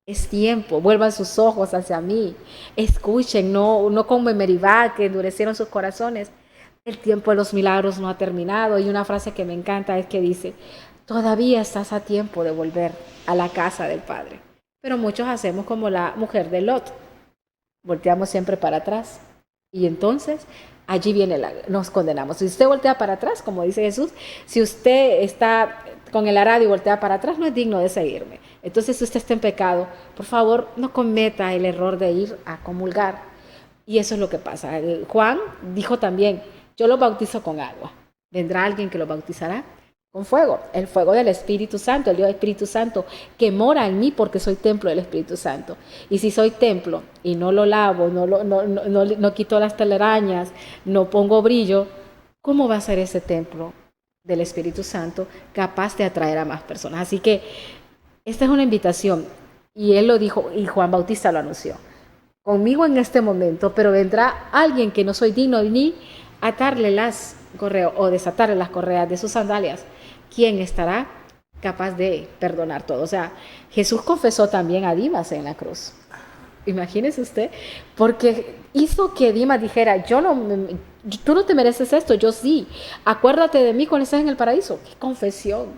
Es tiempo, vuelvan sus ojos hacia mí, escuchen, no como en Meribá, que endurecieron sus corazones. El tiempo de los milagros no ha terminado. Y una frase que me encanta es que dice, todavía estás a tiempo de volver a la casa del Padre. Pero muchos hacemos como la mujer de Lot. Volteamos siempre para atrás. Y entonces, allí nos condenamos. Si usted voltea para atrás, como dice Jesús, si usted está con el arado y voltea para atrás, no es digno de seguirme. Entonces, si usted está en pecado, por favor, no cometa el error de ir a comulgar. Y eso es lo que pasa. Juan dijo también, yo lo bautizo con agua. ¿Vendrá alguien que lo bautizará? Con fuego, el fuego del Espíritu Santo, el Dios Espíritu Santo, que mora en mí porque soy templo del Espíritu Santo. Y si soy templo y no lo lavo, no quito las telarañas, no pongo brillo, ¿cómo va a ser ese templo del Espíritu Santo capaz de atraer a más personas? Así que esta es una invitación, y él lo dijo, y Juan Bautista lo anunció. Conmigo en este momento, pero vendrá alguien que no soy digno ni atarle las correas o desatarle las correas de sus sandalias. ¿Quién estará capaz de perdonar todo? O sea, Jesús confesó también a Dimas en la cruz. Imagínese usted, porque hizo que Dimas dijera, tú no te mereces esto, yo sí. Acuérdate de mí cuando estés en el paraíso. ¡Qué confesión!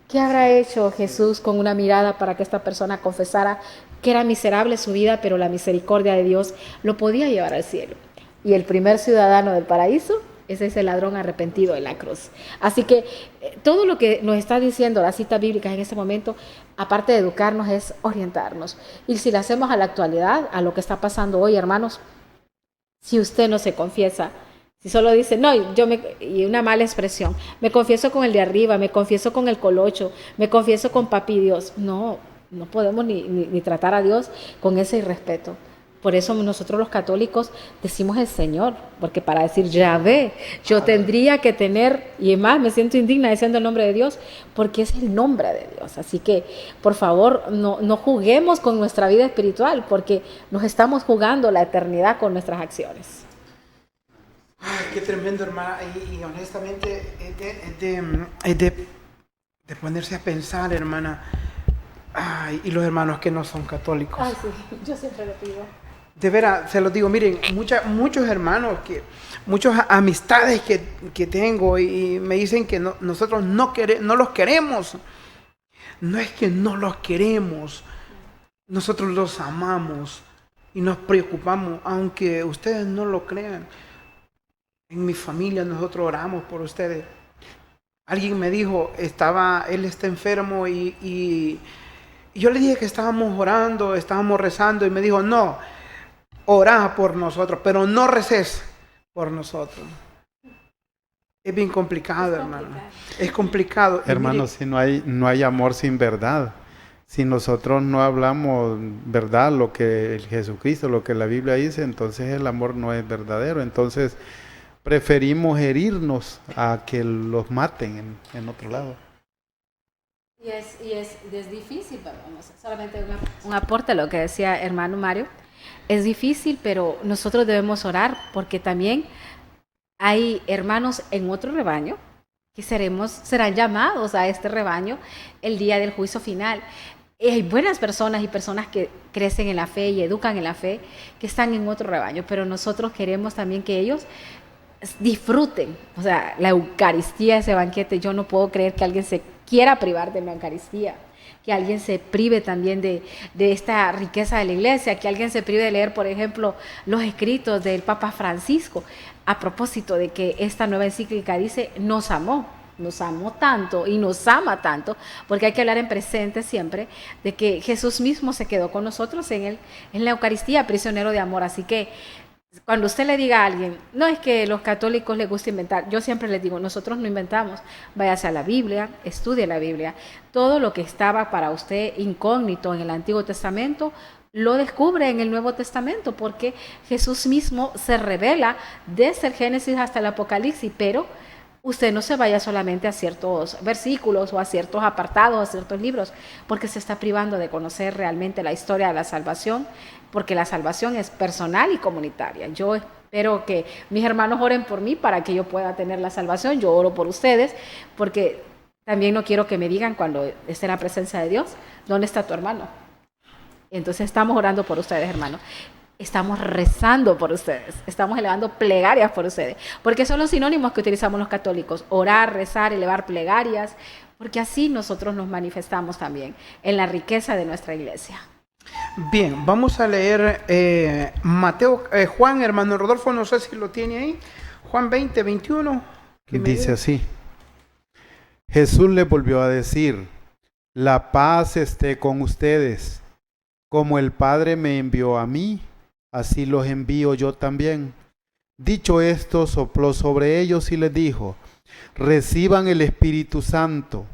¿Qué habrá hecho Jesús con una mirada para que esta persona confesara que era miserable su vida, pero la misericordia de Dios lo podía llevar al cielo? Y el primer ciudadano del paraíso es ese ladrón arrepentido en la cruz. Así que todo lo que nos está diciendo las citas bíblicas en este momento, aparte de educarnos, es orientarnos. Y si lo hacemos a la actualidad, a lo que está pasando hoy, hermanos, si usted no se confiesa, si solo dice, no, y una mala expresión, me confieso con el de arriba, me confieso con el colocho, me confieso con papi Dios, no podemos ni tratar a Dios con ese irrespeto. Por eso nosotros los católicos decimos el Señor, porque para decir Yahvé, yo tendría que tener, y más me siento indigna diciendo el nombre de Dios, porque es el nombre de Dios. Así que, por favor, no juguemos con nuestra vida espiritual, porque nos estamos jugando la eternidad con nuestras acciones. Ay, qué tremendo, hermana. Y honestamente es de ponerse a pensar, hermana. Ay, y los hermanos que no son católicos. Ay, sí, yo siempre lo pido. De veras, se los digo, miren, muchos hermanos, muchas amistades que tengo y me dicen que nosotros no los queremos. No es que no los queremos, nosotros los amamos y nos preocupamos, aunque ustedes no lo crean. En mi familia nosotros oramos por ustedes. Alguien me dijo, él está enfermo y yo le dije que estábamos orando, estábamos rezando y me dijo, no, orá por nosotros, pero no reces por nosotros. Es bien complicado, hermano. Es complicado. Hermano, si no hay amor sin verdad. Si nosotros no hablamos verdad, lo que Jesucristo, lo que la Biblia dice, entonces el amor no es verdadero. Entonces preferimos herirnos a que los maten en otro lado. Y es difícil, pero solamente un aporte a lo que decía hermano Mario. Es difícil, pero nosotros debemos orar porque también hay hermanos en otro rebaño que serán llamados a este rebaño el día del juicio final. Y hay buenas personas y personas que crecen en la fe y educan en la fe que están en otro rebaño, pero nosotros queremos también que ellos disfruten, o sea, la Eucaristía, ese banquete. Yo no puedo creer que alguien se quiera privar de la Eucaristía, que alguien se prive también de esta riqueza de la iglesia, que alguien se prive de leer, por ejemplo, los escritos del Papa Francisco, a propósito de que esta nueva encíclica dice, nos amó tanto y nos ama tanto, porque hay que hablar en presente siempre de que Jesús mismo se quedó con nosotros en la Eucaristía, prisionero de amor. Así que cuando usted le diga a alguien, no es que los católicos les gusta inventar, yo siempre les digo, nosotros no inventamos, váyase a la Biblia, estudie la Biblia, todo lo que estaba para usted incógnito en el Antiguo Testamento, lo descubre en el Nuevo Testamento, porque Jesús mismo se revela desde el Génesis hasta el Apocalipsis, pero usted no se vaya solamente a ciertos versículos o a ciertos apartados, a ciertos libros, porque se está privando de conocer realmente la historia de la salvación, porque la salvación es personal y comunitaria. Yo espero que mis hermanos oren por mí para que yo pueda tener la salvación. Yo oro por ustedes, porque también no quiero que me digan cuando esté en la presencia de Dios, ¿dónde está tu hermano? Entonces estamos orando por ustedes, hermanos. Estamos rezando por ustedes, estamos elevando plegarias por ustedes, porque son los sinónimos que utilizamos los católicos: orar, rezar, elevar plegarias, porque así nosotros nos manifestamos también en la riqueza de nuestra iglesia. Bien, vamos a leer Juan, hermano Rodolfo, no sé si lo tiene ahí, Juan 20, 21. Dice así: Jesús le volvió a decir, la paz esté con ustedes, como el Padre me envió a mí, así los envío yo también. Dicho esto, sopló sobre ellos y les dijo, reciban el Espíritu Santo.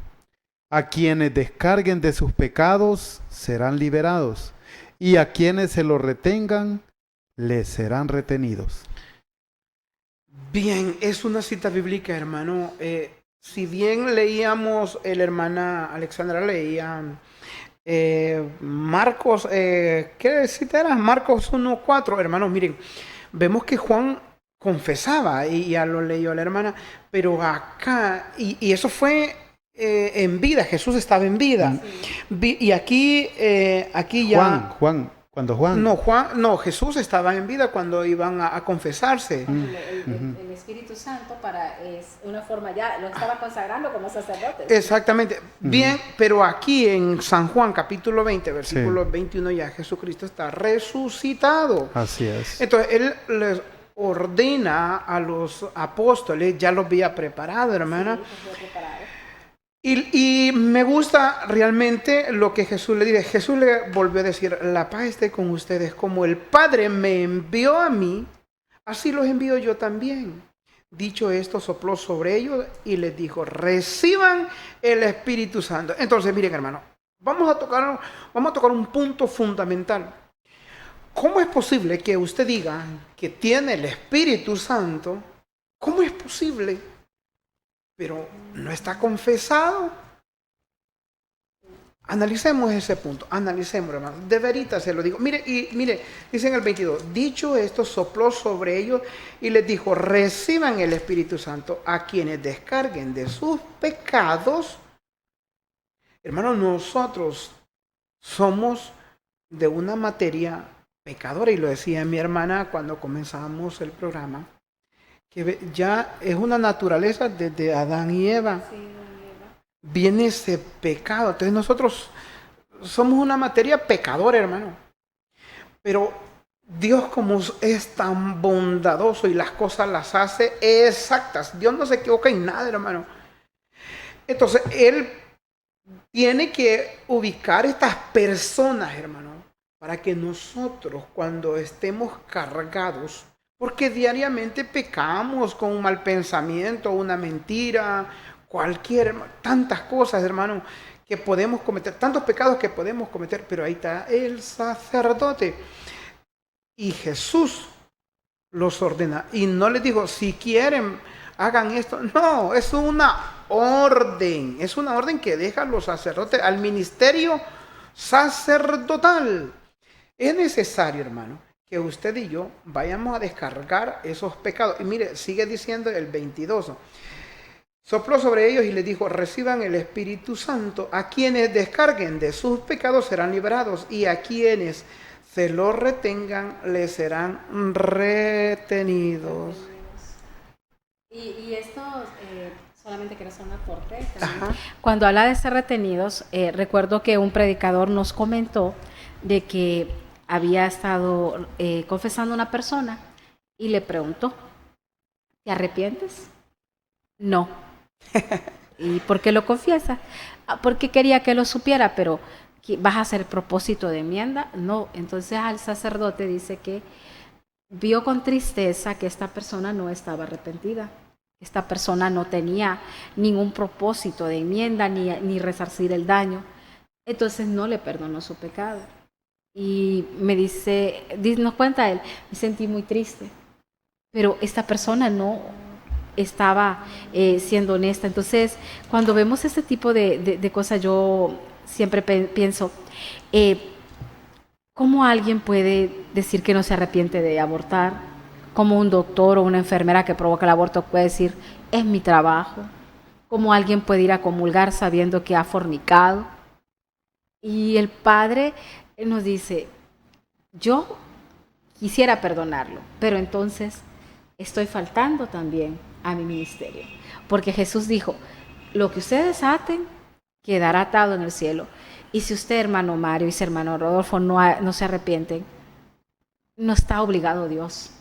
A quienes descarguen de sus pecados serán liberados, y a quienes se lo retengan les serán retenidos. Bien, es una cita bíblica, hermano. Si bien leíamos, la hermana Alexandra leía Marcos, ¿qué cita era? Marcos 1:4, hermanos, miren, vemos que Juan confesaba, y ya lo leyó la hermana, pero acá, y eso fue en vida, Jesús estaba en vida, sí. Y aquí ya... Juan, Cuando Juan. No, Jesús estaba en vida cuando iban a confesarse. El Espíritu Santo es una forma, ya lo estaba consagrando como sacerdote. Exactamente. Bien, pero aquí en San Juan capítulo 20, versículo 21, ya Jesucristo está resucitado. Así es. Entonces, Él les ordena a los apóstoles, ya los había preparado, hermana. Sí, los había preparado. Y me gusta realmente lo que Jesús le dice. Jesús le volvió a decir, la paz esté con ustedes, como el Padre me envió a mí, así los envío yo también. Dicho esto, sopló sobre ellos y les dijo, reciban el Espíritu Santo. Entonces, miren, hermano, vamos a tocar un punto fundamental. ¿Cómo es posible que usted diga que tiene el Espíritu Santo? ¿Cómo es posible? Pero no está confesado. Analicemos ese punto, analicemos, hermano. De veras se lo digo. Mire, dice en el 22, dicho esto, sopló sobre ellos y les dijo, reciban el Espíritu Santo a quienes descarguen de sus pecados. Hermano, nosotros somos de una materia pecadora, y lo decía mi hermana cuando comenzamos el programa, que ya es una naturaleza desde Adán y Eva. Sí, viene ese pecado. Entonces nosotros somos una materia pecadora, hermano. Pero Dios, como es tan bondadoso y las cosas las hace exactas, Dios no se equivoca en nada, hermano. Entonces Él tiene que ubicar estas personas, hermano, para que nosotros, cuando estemos cargados, porque diariamente pecamos con un mal pensamiento, una mentira, tantas cosas, hermano, que podemos cometer, tantos pecados que podemos cometer, pero ahí está el sacerdote. Y Jesús los ordena. Y no les dijo, si quieren, hagan esto. No, es una orden que deja a los sacerdotes, al ministerio sacerdotal. Es necesario, hermano, que usted y yo vayamos a descargar esos pecados. Y mire, sigue diciendo el 22. Sopló sobre ellos y les dijo, reciban el Espíritu Santo. A quienes descarguen de sus pecados serán liberados, y a quienes se lo retengan les serán retenidos. Y esto, solamente quiero hacer un aporte. Cuando habla de ser retenidos, recuerdo que un predicador nos comentó de que había estado confesando a una persona y le preguntó, ¿te arrepientes? No. ¿Y por qué lo confiesa? Porque quería que lo supiera, pero ¿vas a hacer propósito de enmienda? No. Entonces al sacerdote dice que vio con tristeza que esta persona no estaba arrepentida. Esta persona no tenía ningún propósito de enmienda ni resarcir el daño. Entonces no le perdonó su pecado. Y me dice, nos cuenta él, me sentí muy triste, pero esta persona no estaba siendo honesta. Entonces, cuando vemos este tipo de cosas, yo siempre pienso, ¿cómo alguien puede decir que no se arrepiente de abortar? ¿Cómo un doctor o una enfermera que provoca el aborto puede decir, es mi trabajo? ¿Cómo alguien puede ir a comulgar sabiendo que ha fornicado? Y el Padre nos dice, yo quisiera perdonarlo, pero entonces estoy faltando también a mi ministerio. Porque Jesús dijo, lo que ustedes aten quedará atado en el cielo. Y si usted, hermano Mario, y su hermano Rodolfo, no se arrepienten, no está obligado Dios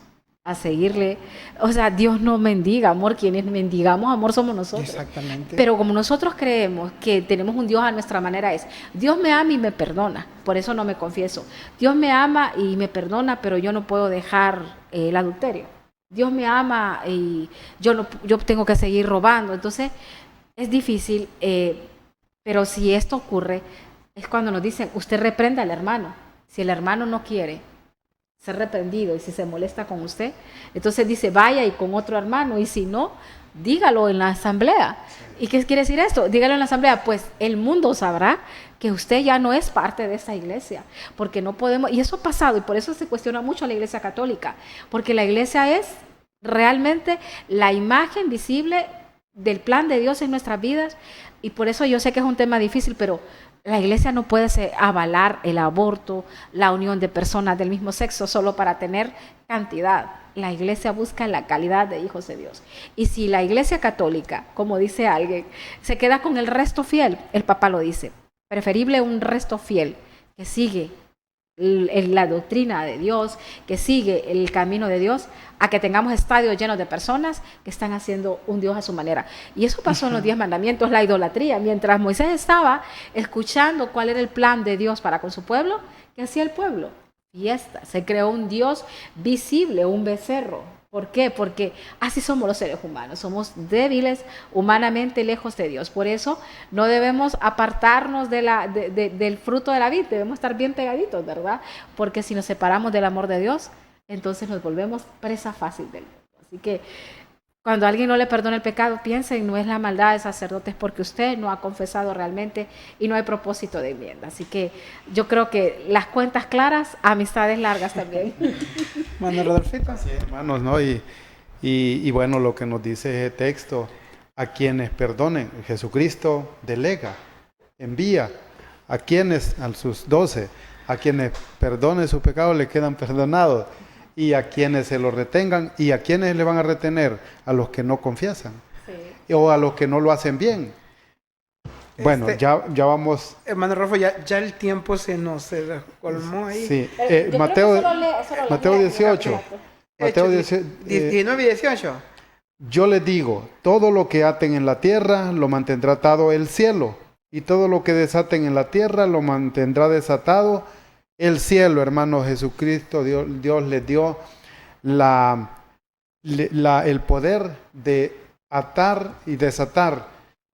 a seguirle. O sea, Dios no mendiga amor, quienes mendigamos amor somos nosotros. Exactamente. Pero como nosotros creemos que tenemos un Dios a nuestra manera, es Dios me ama y me perdona, por eso no me confieso. Dios me ama y me perdona, pero yo no puedo dejar el adulterio. Dios me ama y yo tengo que seguir robando. Entonces es difícil, pero si esto ocurre, es cuando nos dicen, usted reprenda al hermano. Si el hermano no quiere ser reprendido y si se molesta con usted, entonces dice, vaya y con otro hermano, y si no, dígalo en la asamblea. ¿Y qué quiere decir esto? Dígalo en la asamblea, pues el mundo sabrá que usted ya no es parte de esta iglesia, porque no podemos, y eso ha pasado, y por eso se cuestiona mucho a la iglesia católica, porque la iglesia es realmente la imagen visible del plan de Dios en nuestras vidas. Y por eso yo sé que es un tema difícil, pero la iglesia no puede avalar el aborto, la unión de personas del mismo sexo solo para tener cantidad. La iglesia busca la calidad de hijos de Dios. Y si la iglesia católica, como dice alguien, se queda con el resto fiel, el Papa lo dice, preferible un resto fiel que sigue la doctrina de Dios, que sigue el camino de Dios, a que tengamos estadios llenos de personas que están haciendo un Dios a su manera. Y eso pasó en los 10 mandamientos, la idolatría. Mientras Moisés estaba escuchando cuál era el plan de Dios para con su pueblo, ¿qué hacía el pueblo? Fiesta. Se creó un Dios visible, un becerro. ¿Por qué? Porque así somos los seres humanos, somos débiles, humanamente lejos de Dios. Por eso no debemos apartarnos del fruto de la vid, debemos estar bien pegaditos, ¿verdad? Porque si nos separamos del amor de Dios, entonces nos volvemos presa fácil del mundo. Así que cuando alguien no le perdona el pecado, piensen, no es la maldad de sacerdotes porque usted no ha confesado realmente y no hay propósito de enmienda. Así que yo creo que las cuentas claras, amistades largas también. Manuel Rodolfito. Sí, hermanos, ¿no? Y bueno, lo que nos dice ese texto, a quienes perdonen, Jesucristo delega, envía, a sus 12, a quienes perdonen sus pecados le quedan perdonados, y a quienes se los retengan, y a quienes le van a retener, a los que no confiesan, sí, o a los que no lo hacen bien. Bueno, ya vamos. Hermano Rafa, ya el tiempo se nos colmó ahí. Sí, Mateo 18. Mateo 19 y 18. Yo les digo, todo lo que aten en la tierra lo mantendrá atado el cielo, y todo lo que desaten en la tierra lo mantendrá desatado el cielo. Hermano, Jesucristo, Dios les dio el poder de atar y desatar.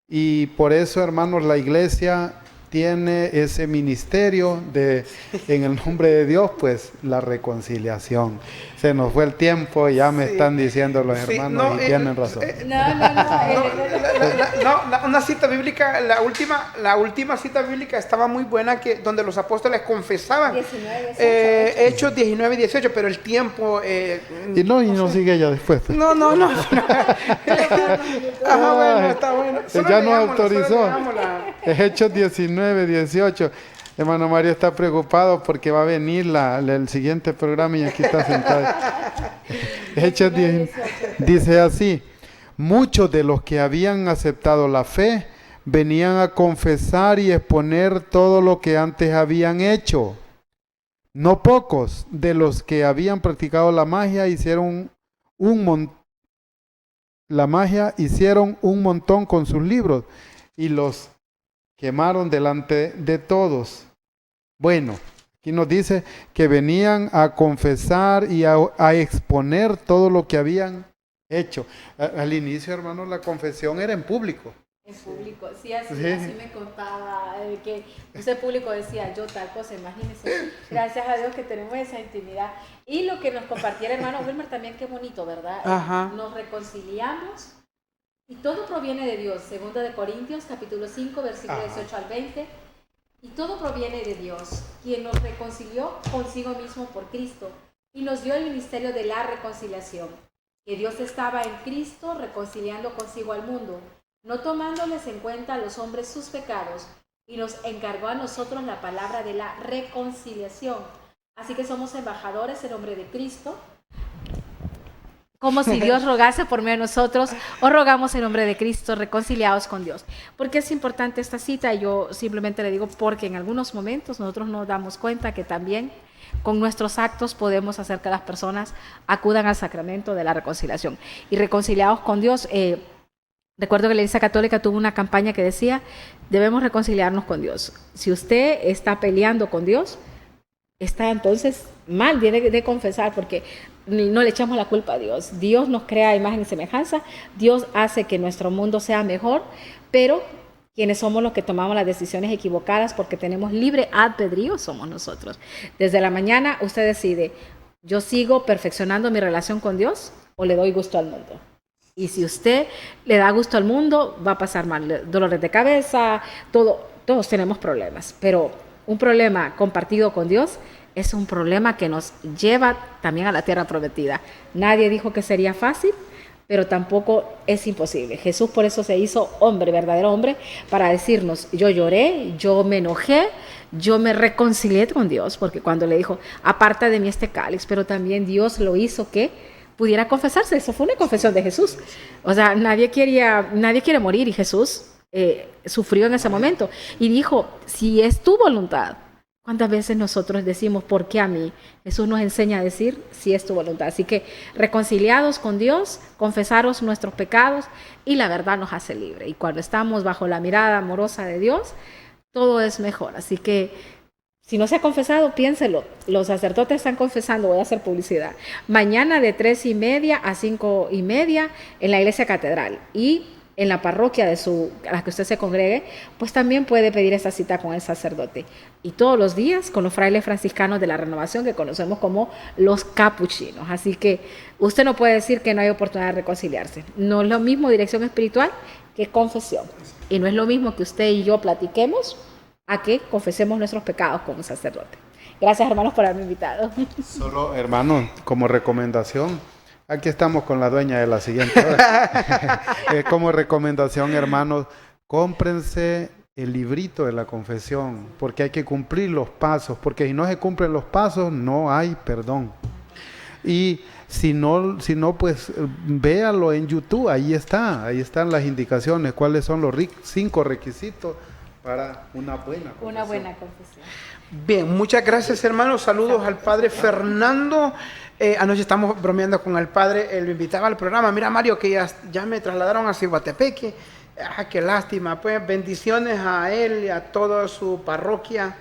Y por eso, hermanos, la iglesia tiene ese ministerio en el nombre de Dios, pues la reconciliación. Se nos fue el tiempo y ya me están diciendo los hermanos y tienen razón. Una cita bíblica, la última cita bíblica estaba muy buena, donde los apóstoles confesaban. 19, 18, Hechos 19 y 18, pero el tiempo... y no sigue ya después. Pues. No. Bueno, está bueno. Ya nos autorizó. Hechos 19, 18. Hermano Mario está preocupado porque va a venir el siguiente programa y aquí está sentado. Hechos 10 dice así: muchos de los que habían aceptado la fe venían a confesar y exponer todo lo que antes habían hecho. No pocos de los que habían practicado la magia hicieron un montón con sus libros y los quemaron delante de todos. Bueno, aquí nos dice que venían a confesar y a exponer todo lo que habían hecho. Al inicio, hermanos, la confesión era en público. En público, sí, así me contaba, que ese público decía, yo tal cosa, imagínense, gracias a Dios que tenemos esa intimidad. Y lo que nos compartiera hermano Wilmer también, qué bonito, ¿verdad? Ajá. Nos reconciliamos y todo proviene de Dios. 2 de Corintios, capítulo 5, versículo 18 al 20. Y todo proviene de Dios, quien nos reconcilió consigo mismo por Cristo y nos dio el ministerio de la reconciliación. Que Dios estaba en Cristo reconciliando consigo al mundo, no tomándoles en cuenta a los hombres sus pecados, y nos encargó a nosotros la palabra de la reconciliación. Así que somos embajadores en nombre de Cristo, como si Dios rogase por medio de nosotros, o rogamos en nombre de Cristo, reconciliados con Dios. ¿Por qué es importante esta cita? Yo simplemente le digo porque en algunos momentos nosotros nos damos cuenta que también con nuestros actos podemos hacer que las personas acudan al sacramento de la reconciliación. Y reconciliados con Dios, recuerdo que la Iglesia Católica tuvo una campaña que decía, debemos reconciliarnos con Dios. Si usted está peleando con Dios, está entonces mal, tiene de confesar, porque no le echamos la culpa a Dios. Dios nos crea a imagen y semejanza, Dios hace que nuestro mundo sea mejor, pero quienes somos los que tomamos las decisiones equivocadas porque tenemos libre albedrío somos nosotros. Desde la mañana usted decide, yo sigo perfeccionando mi relación con Dios o le doy gusto al mundo. Y si usted le da gusto al mundo, va a pasar mal, dolores de cabeza, todos tenemos problemas, pero un problema compartido con Dios es un problema que nos lleva también a la tierra prometida. Nadie dijo que sería fácil, pero tampoco es imposible. Jesús por eso se hizo hombre, verdadero hombre, para decirnos, yo lloré, yo me enojé, yo me reconcilié con Dios, porque cuando le dijo, aparta de mí este cáliz, pero también Dios lo hizo que pudiera confesarse. Eso fue una confesión de Jesús. O sea, nadie quiere morir, y Jesús sufrió en ese momento y dijo, si es tu voluntad. ¿Cuántas veces nosotros decimos, ¿por qué a mí? Jesús nos enseña a decir, si es tu voluntad. Así que reconciliados con Dios, confesaros nuestros pecados y la verdad nos hace libre. Y cuando estamos bajo la mirada amorosa de Dios, todo es mejor. Así que si no se ha confesado, piénselo. Los sacerdotes están confesando, voy a hacer publicidad. Mañana de 3:30 a 5:30 en la iglesia catedral. Y en la parroquia a la que usted se congregue, pues también puede pedir esa cita con el sacerdote. Y todos los días con los frailes franciscanos de la Renovación, que conocemos como los capuchinos. Así que usted no puede decir que no hay oportunidad de reconciliarse. No es lo mismo dirección espiritual que confesión. Y no es lo mismo que usted y yo platiquemos a que confesemos nuestros pecados con un sacerdote. Gracias, hermanos, por haberme invitado. Solo, hermanos, como recomendación, aquí estamos con la dueña de la siguiente hora. Como recomendación, hermanos, cómprense el librito de la confesión, porque hay que cumplir los pasos, porque si no se cumplen los pasos, no hay perdón. Y si no, pues véalo en YouTube, ahí están las indicaciones, cuáles son los 5 requisitos para una buena confesión. Una buena confesión. Bien, muchas gracias, hermanos. Saludos al padre Fernando. Anoche estamos bromeando con el padre, él me invitaba al programa. Mira, Mario, que ya me trasladaron a Ciguatepeque. Qué lástima. Pues bendiciones a él y a toda su parroquia.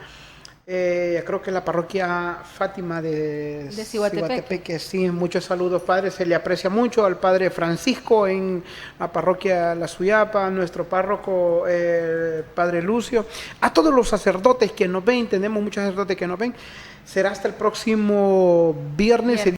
Creo que la parroquia Fátima de Ciguatepeque. Sí, muchos saludos, padre. Se le aprecia mucho al padre Francisco en la parroquia La Suyapa, nuestro párroco, padre Lucio. A todos los sacerdotes que nos ven, tenemos muchos sacerdotes que nos ven. Será hasta el próximo viernes.